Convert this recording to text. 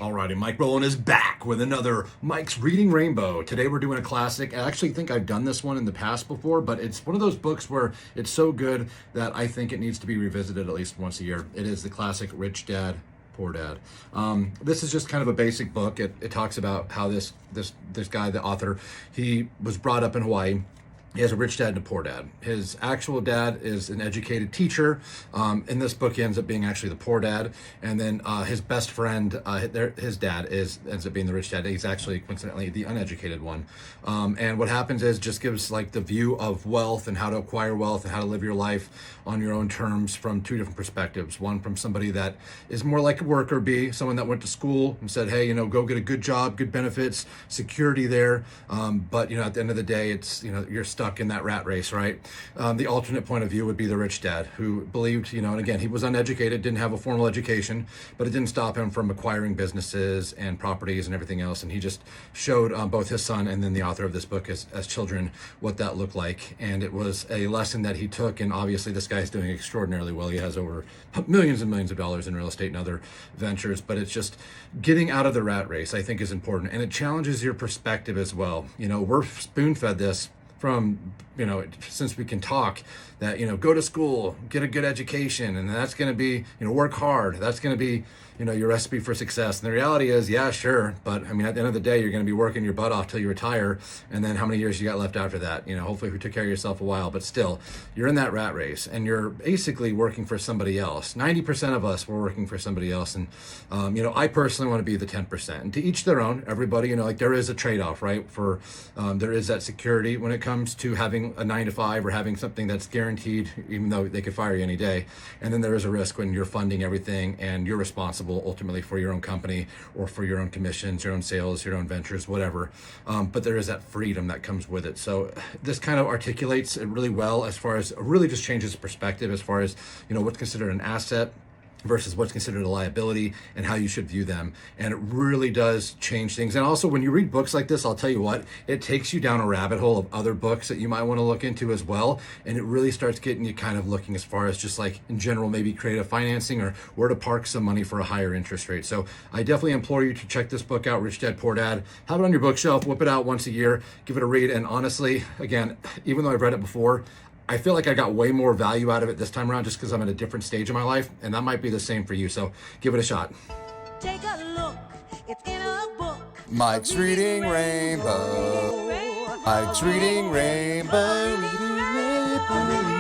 Alrighty, Mike Rowland is back with another Mike's Reading Rainbow. Today we're doing a classic. I actually think I've done this one in the past before, but it's one of those books where it's so good that I think it needs to be revisited at least once a year. It is the classic Rich Dad, Poor Dad. This is just kind of a basic book. It talks about how this guy, the author, he was brought up in Hawaii. He has a rich dad and a poor dad. His actual dad is an educated teacher. In this book, he ends up being actually the poor dad. And then his best friend, his dad ends up being the rich dad. He's actually, coincidentally, the uneducated one. And what happens is just gives like the view of wealth and how to acquire wealth and how to live your life on your own terms from two different perspectives. One from somebody that is more like a worker bee, someone that went to school and said, hey, go get a good job, good benefits, security there. But, at the end of the day, it's, you're stuck in that rat race, right? The alternate point of view would be the rich dad who believed, and again, he was uneducated, didn't have a formal education, but it didn't stop him from acquiring businesses and properties and everything else. And he just showed both his son and then the author of this book as children what that looked like. And it was a lesson that he took. And obviously this guy's doing extraordinarily well. He has over millions and millions of dollars in real estate and other ventures, but it's just getting out of the rat race, I think, is important. And it challenges your perspective as well. We're spoon-fed this from, since we can talk, that, go to school, get a good education, and that's going to be, work hard. That's going to be, your recipe for success. And the reality is, yeah, sure. But at the end of the day, you're going to be working your butt off till you retire. And then how many years you got left after that? Hopefully if you took care of yourself a while, but still you're in that rat race and you're basically working for somebody else. 90% of us were working for somebody else. And, I personally want to be the 10%, and to each their own. Everybody, there is a trade-off, right? There is that security when it comes to having a 9 to 5 or having something that's guaranteed, even though they could fire you any day. And then there is a risk when you're funding everything and you're responsible ultimately for your own company or for your own commissions, your own sales, your own ventures, whatever. But there is that freedom that comes with it. So this kind of articulates it really well, as far as really just changes perspective as far as, what's considered an asset versus what's considered a liability and how you should view them. And it really does change things. And also when you read books like this, I'll tell you what, it takes you down a rabbit hole of other books that you might want to look into as well. And it really starts getting you kind of looking as far as just like in general, maybe creative financing or where to park some money for a higher interest rate. So I definitely implore you to check this book out, Rich Dad, Poor Dad. Have it on your bookshelf, whip it out once a year, give it a read. And honestly, again, even though I've read it before, I feel like I got way more value out of it this time around just because I'm at a different stage of my life, and that might be the same for you. So give it a shot. Take a look, it's in a book. Mike's Reading Rainbow. Mike's Reading Rainbow. Reading Rainbow.